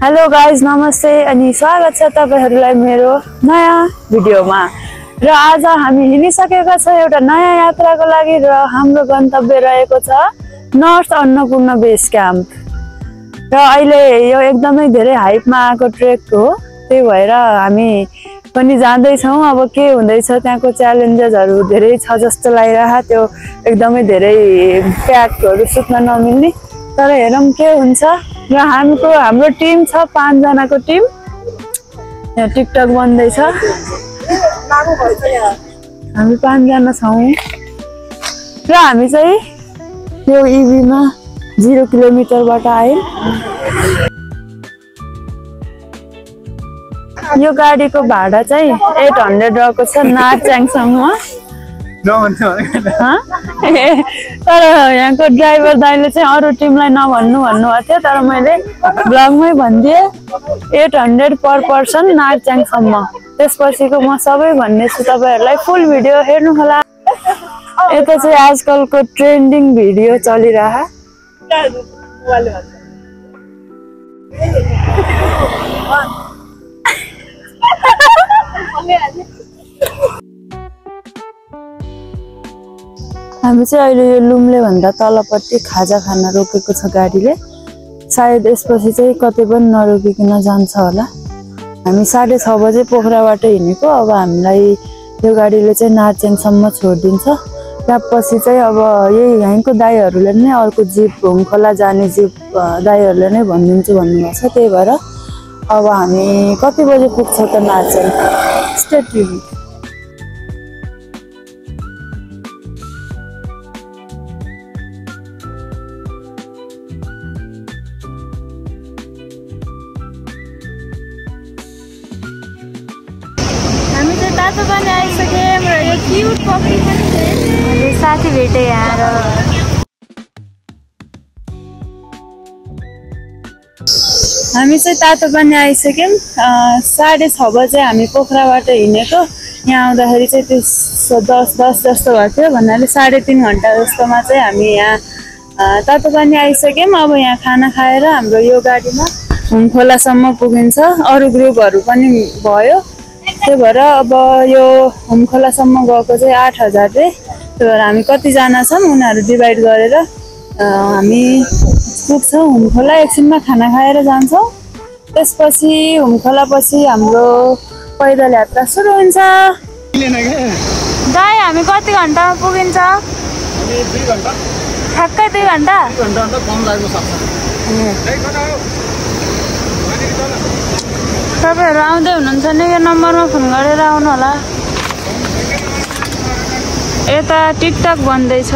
Hello guys नमस्ते अनि स्वागत छ तपाईहरुलाई मेरो नयाँ भिडियोमा। र आज हामी हिँडिसकेका छौं एउटा नयाँ यात्राको लागि र हाम्रो गन्तव्य रहेको छ नर्थ अन्नपूर्ण बेस क्याम्प। र अहिले यो एकदमै धेरै हाइपमा आएको ट्रेक हो, त्यही भएर हामी पनि जाँदै छौं। अब के हुँदैछ त्यहाँको च्यालेन्जेसहरु धेरै छ जस्तो लागिरहेको, त्यो एकदमै धेरै प्याकहरु सुत्न नमिल्ने, तर हेरौं के हुन्छ। र हाम्रो टिम छ 5 जनाको टिम। यहाँ टिकटक बन्दै छ। हामी 5 जना छौं र हामी चाहिँ यो इभीमा 0 किलोमिटरबाट आयौं। यो गाडीको भाडा चाहिँ 800 रहेको छ नारच्याङसम्म। तर यहाँको ड्राइभर दाइले चाहिँ अरु टिमलाई नभन्नु भन्नुभएको थियो, तर मैले ब्लगमै भनिदिए 800 पर पर्सन नारच्याङसम्म। त्यसपछिको म सबै भन्नेछु तपाईहरुलाई, फुल भिडियो हेर्नु होला। यता चाहिँ आजकलको ट्रेन्डिङ भिडियो चलिरहा। हामी चाहिँ अहिले यो लुम्ले भन्दा तलपट्टि खाजा खान रोकेको छ गाडीले। सायद यसपछि चाहिँ कतै पनि नरोकिकन जान्छ होला। हामी 6:30 बजे पोखराबाट हिँडेको। अब हामीलाई यो गाडीले चाहिँ नारच्याङसम्म छोड्दिन्छ। त्यसपछि चाहिँ अब यही यहाँको दाइहरुले नै अर्को जिप हुमखोला जाने जिप दाइहरुले नै भनिदिन्छु भन्नुभएको छ। त्यही भएर अब हामी कति बजे पुग्छौं त नारच्याङ। Stay tune. तातो पनि आइसक्यौं र यो क्युट पपी पनि धेरै साथी भेटे यहाँ। र हामी चाहिँ तातो पनि आइसक्यौं। 6:30 बजे हामी पोखराबाट हिँडेको। यहाँ आउँदाखेरि चाहिँ त्यो 10 जस्तो भएको थियो, भन्नाले 3.5 घण्टा जस्तोमा चाहिँ हामी यहाँ तातो पनि आइसक्यौं। अब यहाँ खाना खाएर हाम्रो यो गाडीमा हुमखोलासम्म पुगिन्छ। अरु ग्रुपहरु पनि भयो। त्यही भएर अब यो हुमखोलासम्म गएको चाहिँ 8000 रे। त्यही भएर हामी कति जना छौं उनीहरु डिभाइड गरेर हामी पुग्छौं हुमखोला। एकछिनमा खाना खाएर जान्छौं। त्यसपछि हुमखोला पछि हाम्रो पैदल यात्रा सुरु हुन्छ। दाइ हामी कति घण्टामा पुगिन्छ? 2 घण्टा। ठ्याक्कै 2 घण्टा? 2 घण्टा भन्दा कम लाग्न सक्छ। तपाईहरु आउँदै हुनुहुन्छ नि यो नम्बरमा फोन गरेर आउनु होला। यता टिकटक बन्दै छ।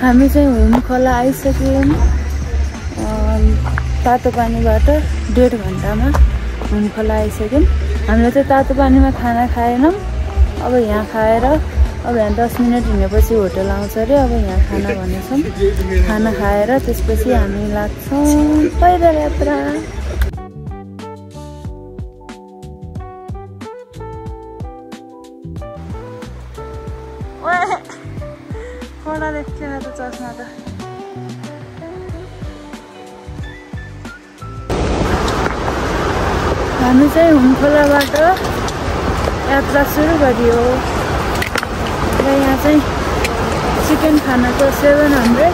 हामी चाहिँ हुमखोला आइसक्यौं। तातो पानीबाट 1.5 घण्टामा हुमखोला आइसक्यौं। हामीले चाहिँ तातो पानीमा खाना खाएनौं। अब यहाँ खाएर अब यहाँ 10 मिनेट हिँडेपछि होटल आउँछ रे। अब यहाँ खाना भनेछौं। खाना खाएर त्यसपछि हामी लाग्छौं पैदल यात्रा। कडा देख्छ त चस्मा त हामी चाहिँ हुमखोलाबाट यात्रा सुरु गरियो र यहाँ चाहिँ चिकन खानाको 700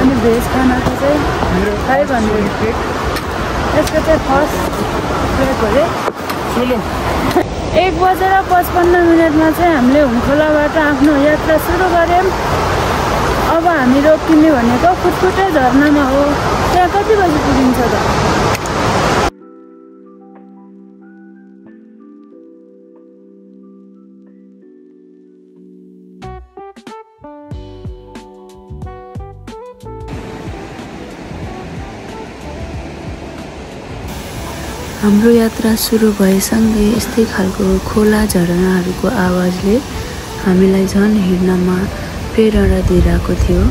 अनि भेज खानाको चाहिँ 500 यसको चाहिँ फर्स्ट प्लेट हो 1:55 चाहिँ हामीले हुमखोलाबाट आफ्नो यात्रा सुरु गऱ्यौँ। अब हामी रोकिने भनेको फुटफुटे झरनामा हो। त्यहाँ कति बजी पुगिन्छ त? हाम्रो यात्रा सुरु भएसँगै यस्तै खालको खोला झरनाहरूको आवाजले हामीलाई झन् हिँड्नमा प्रेरणा दिइरहेको थियो।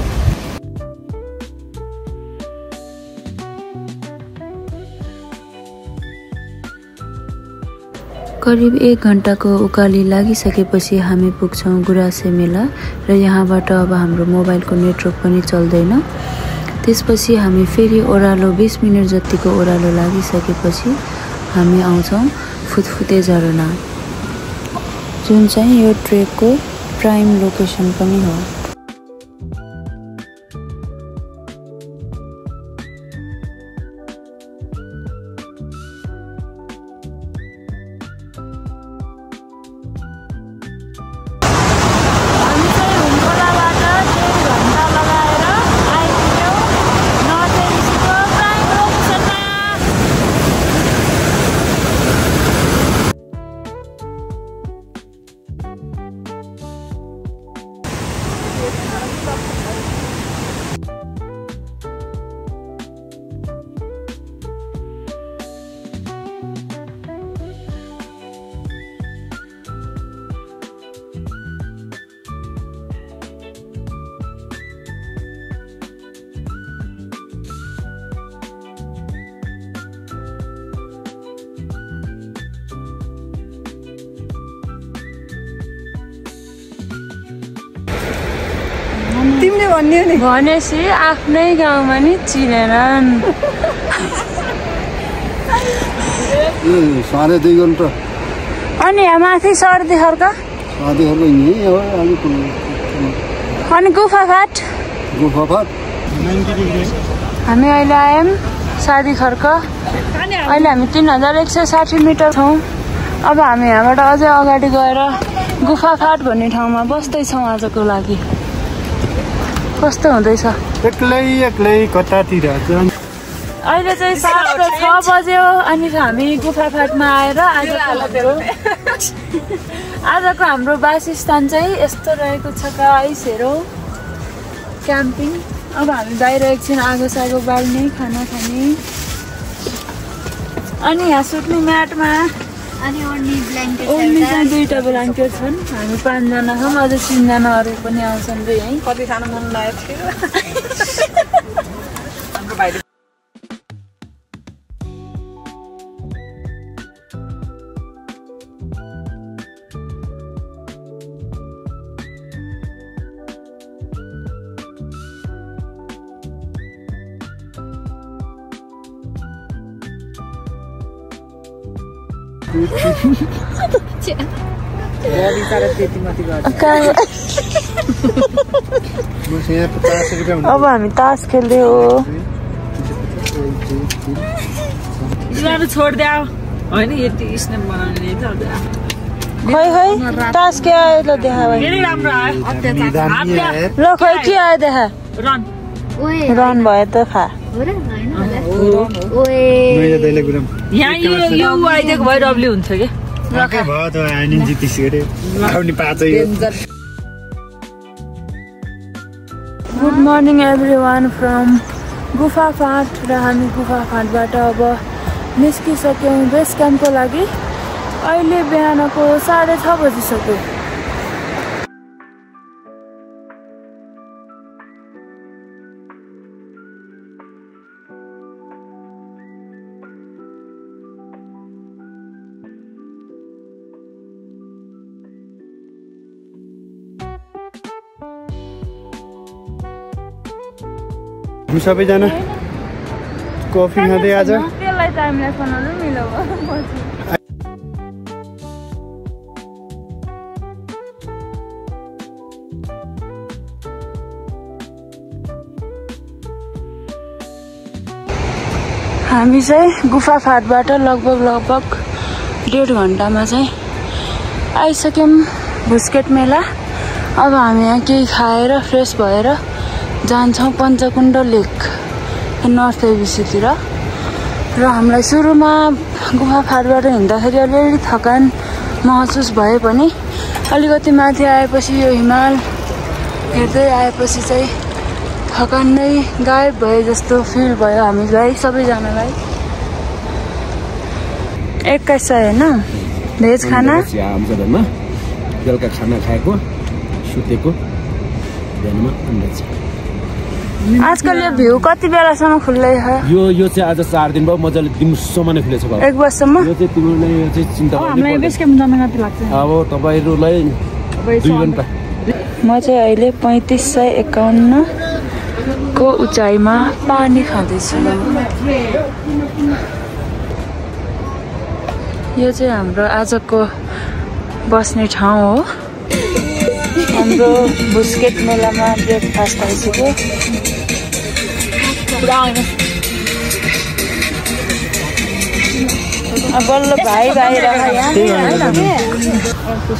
करिब 1 घण्टाको उकाली लागिसकेपछि हामी पुग्छौँ गुराँसे मेला र यहाँबाट अब हाम्रो मोबाइलको नेटवर्क पनि चल्दैन। त्यसपछि हामी फेरि ओह्रालो 20 मिनेट जतिको ओह्रालो लागिसकेपछि हामी आउँछौँ फुतफुते झरना, जुन चाहिँ यो ट्रेकको प्राइम लोकेसन पनि हो। तिमीले भन्यो नि भनेपछि आफ्नै गाउँमा नि चिनेनन्। साढे 2 घन्टा अनि यहाँ माथि सर्दी खर्क अनि गुफाफाट हामी अहिले आयौँ सादी खर्क। अहिले हामी 3160 मिटर छौँ। अब हामी यहाँबाट अझै अगाडि गएर गुफाफाट भन्ने ठाउँमा बस्दैछौँ आजको लागि। कस्तो हुँदैछ? एक्लै कतातिर अहिले चाहिँ 7:06 बज्यो अनि हामी गुफाफाटमा आएर आजको हाम्रो वासस्थान चाहिँ यस्तो रहेको छ। गाइस हेरौँ क्याम्पिङ। अब हामी बाहिर एकछिन आगो सागो बाल्ने, खाना खाने अनि यहाँ सुत्ने म्याटमा अनि ओड्ने चाहिँ 2टा ब्ल्याङ्केट छन्। हामी 5 जना छौँ, अझै 3 जना अरू पनि आउँछन् रे यहीँ। कति खानु मन लागेको थियो हाम्रो भाइले। अब हामी तास खेल्दै हो। छोडिदियो होइन यति स्न्याप बनाउने खै तास के आयो ल देखा भाइ। राम्रो आयो ल खै के आयो देखा। रन भयो त खा। यहाँ यो आइदिएको भए डब्ल्यू हुन्छ कि गुड मर्निङ एभ्रिवान फ्रम गुफाफाट। र हामी गुफाफाटबाट अब निस्किसक्यौँ बेस क्याम्पको लागि। अहिले बिहानको 6:30 बजिसक्यो। हामी सबैजना कफी खाँदै आज त्यसलाई टाइमलाई बनाउनु मिलो हामी चाहिँ गुफा फाटबाट लगभग 1.5 घण्टामा चाहिँ आइसक्यौँ भुस्केट मेला। अब हामी यहाँ केही खाएर फ्रेस भएर जान्छौँ पञ्चकुण्ड लेक नर्थ एबिसीतिर। र हामीलाई सुरुमा गुफा फाटबाट हिँड्दाखेरि अलिअलि थकान महसुस भए पनि अलिकति माथि आएपछि यो हिमाल हेर्दै आएपछि चाहिँ थकान नै गायब भए जस्तो फिल भयो हामीलाई सबैजनालाई। 2100 होइन भेज खाना आमसडरमा बेलुका खाना खाएको सुतेको बिहानमा 1500। आजकल यो भ्यू कति बेलासम्म खुल्लै छ? यो चाहिँ आज 4 दिन भयो मजाले दिउँसोमा नै खुलेछ बाबु। 1 वर्षसम्म यो चाहिँ तिमीलाई यो चाहिँ चिन्ता हामीलाई बेस क्याम्प जान कति लाग्छ? अब तपाईहरुलाई 2 घण्टा। म चाहिँ अहिले 3551 को उचाइमा पानी खाँदैछु। यो चाहिँ हाम्रो आजको बस्ने ठाउँ हो। हाम्रो भुस्केट मेलामा ब्रेकफास्ट आइसक्यो। बल्ल भाइ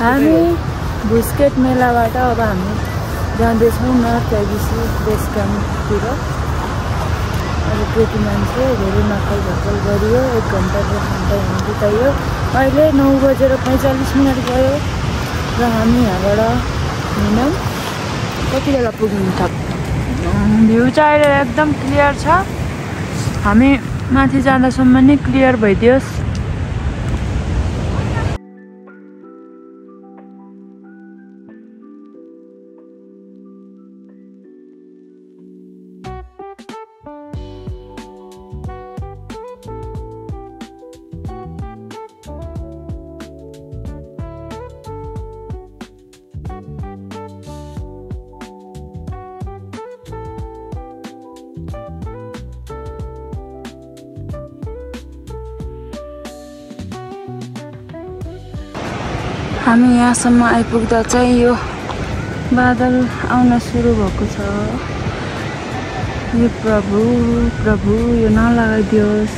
हामी भुस्केट मेलाबाट अब हामी जाँदैछौँ नर्थ एबिसी बेस क्याम्पतिर। अब केटी मान्छे धेरै नक्कल भक्कल गरियो। 1 घण्टा 2 घण्टा हिँड्नु बिताइयो। अहिले 9:45 भयो र हामी यहाँबाट हिँड्यौँ। कति बेला पुग्नु छ? भ्यू चाहिँ अहिले एकदम क्लियर छ। हामी माथि जाँदासम्म नै क्लियर भइदियोस्। हामी यहाँसम्म आइपुग्दा चाहिँ यो बादल आउन सुरु भएको छ। यो प्रभु यो नलागाइदियोस्।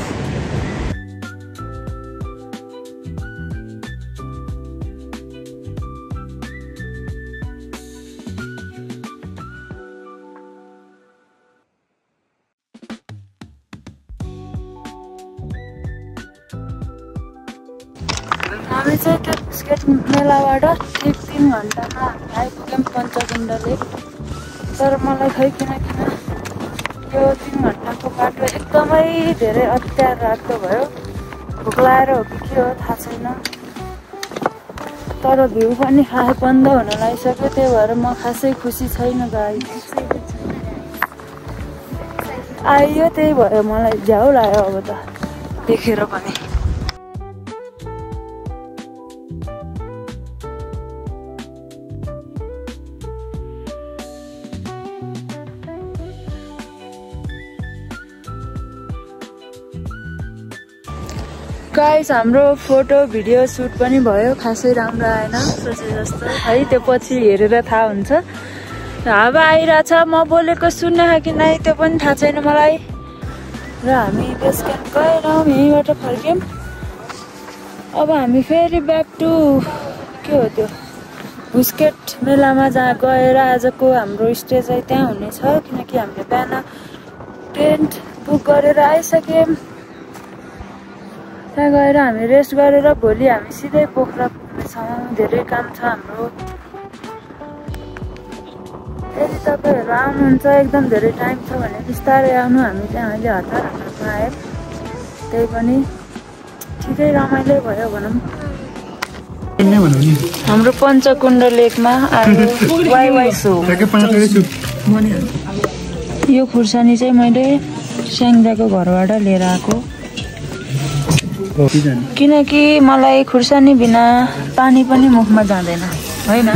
हामी चाहिँ त्यो भुस्केट मेलाबाट ठिक 3 घण्टामा आइपुग्यौँ पञ्चकुण्ड लेक। तर मलाई खै किन यो 3 घण्टाको बाटो एकदमै धेरै अत्यार राख्दो भयो। भोक लागेर हो कि के हो थाहा छैन। तर भ्यू पनि खासै बन्द हुन लागिसक्यो। त्यही भएर म खासै खुसी छैन गाइस। आइयो त्यही भयो मलाई झ्याउ लाग्यो अब त देखेर पनि। गाइस हाम्रो फोटो भिडियो सुट पनि भयो। खासै राम्रो आएन सोचे जस्तो है। त्यो पछि हेरेर थाहा हुन्छ। हावा आइरहेछ। म बोलेको सुन्ने कि नै त्यो पनि थाहा छैन मलाई। र हामी बेस क्याम्प गएनौँ। यहीँबाट फर्क्यौँ। अब हामी फेरि ब्याक टु के हो त्यो भुस्केट मेलामा जहाँ गएर आजको हाम्रो स्टे चाहिँ त्यहाँ हुनेछ। किनकि हामीले बिहान टेन्ट बुक गरेर आइसक्यौँ। त्यहाँ गएर हामी रेस्ट गरेर भोलि हामी सिधै पोखरा पुग्नेछौँ। धेरै काम छ हाम्रो। यदि तपाईँहरू आउनुहुन्छ एकदम धेरै टाइम छ भने बिस्तारै आउनु। हामी त्यहाँ अहिले हतार आयौँ। त्यही पनि ठिकै रमाइलो भयो भनौँ। हाम्रो पञ्चकुण्ड लेकमा वाइ सो। यो खुर्सानी चाहिँ मैले स्याङ्जाको घरबाट लिएर आएको। किनकि मलाई खुर्सानी बिना पानी पनि मुखमा जाँदैन होइन।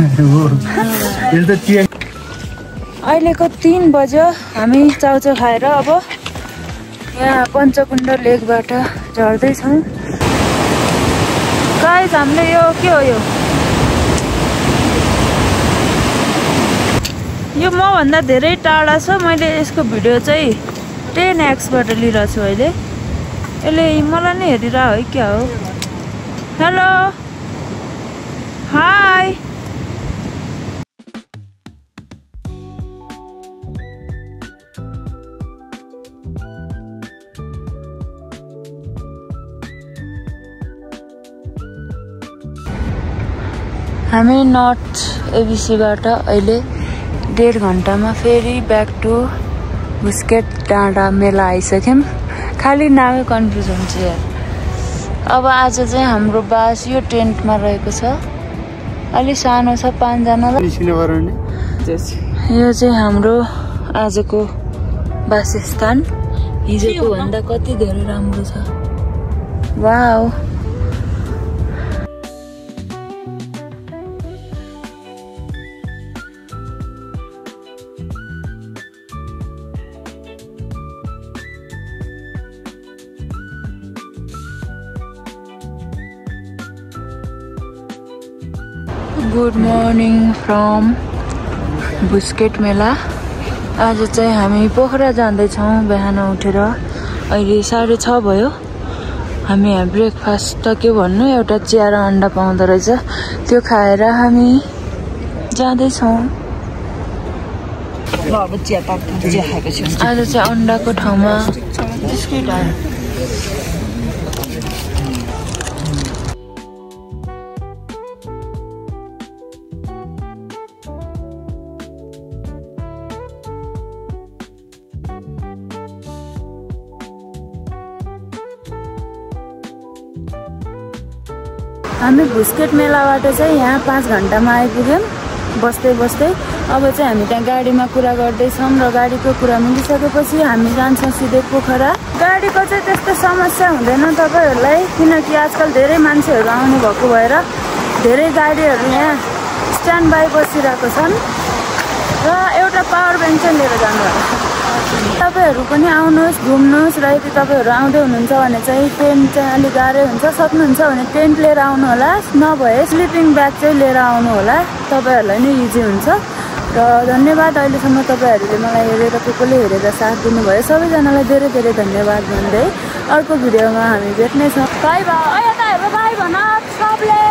अहिलेको 3 बज्यो हामी चाउचाउ खाएर अब यहाँ पञ्चकुण्ड लेकबाट झर्दैछौँ गाइस हामीले यो के हो यो मभन्दा धेरै टाढा छ मैले यसको भिडियो चाहिँ 10x बाट लिइरहेको छु अहिले यसले मलाई नै हेरिरह है क्या हो हेलो हाई हामी नर्थ एबिसीबाट अहिले 1.5 घण्टामा फेरि ब्याक टु बुस्केट डाँडा मेला आइसक्यौँ खाली नामै कन्फ्युज हुन्छ यार अब आज चाहिँ हाम्रो बास यो टेन्टमा रहेको छ अलि सानो छ 5 जनालाई यो चाहिँ हाम्रो आजको वासस्थान हिजोको भन्दा कति धेरै राम्रो छ wow good morning from Busquets मेला आज चाहिँ हामी पोखरा जाँदैछौँ बिहान उठेर अहिले 6:30 भयो हामी यहाँ ब्रेकफास्ट त के भन्नु एउटा चिया र अन्डा पाउँदो रहेछ त्यो खाएर हामी जाँदैछौँ आज चाहिँ अन्डाको ठाउँमा बिस्कुट हामी बुस्केट मेलाबाट चाहिँ यहाँ 5 घण्टामा आइपुग्यौँ बस्दै बस्दै अब चाहिँ हामी त्यहाँ गाडीमा कुरा गर्दैछौँ र गाडीको कुरा मिलिसकेपछि हामी जान्छौँ सिधै पोखरा गाडीको चाहिँ त्यस्तो समस्या हुँदैन तपाईहरुलाई किनकि आजकल धेरै मान्छेहरू आउनु भएको भएर धेरै गाडीहरू यहाँ स्ट्यान्ड बाई बसिरहेको छन् र एउटा पावर ब्याङ्क चाहिँ लिएर जानुभएको तपाईहरु पनि आउनुहोस् घुम्नुहोस् र यदि तपाईहरु आउँदै हुनुहुन्छ भने चाहिँ टेन्ट चाहिँ अलि गाह्रै हुन्छ सक्नुहुन्छ भने टेन्ट लिएर आउनु होला नभए स्लिपिङ ब्याग चाहिँ लिएर आउनु होला तपाईहरुलाई नै इजी हुन्छ र धन्यवाद अहिलेसम्म तपाईहरुले मलाई हेरेर कसले हेरेर साथ दिनुभयो सबैजनालाई धेरै धेरै धन्यवाद भन्दै अर्को भिडियोमा हामी भेट्ने छौं बाइ बाइ अय त हेर बाइ भन सबले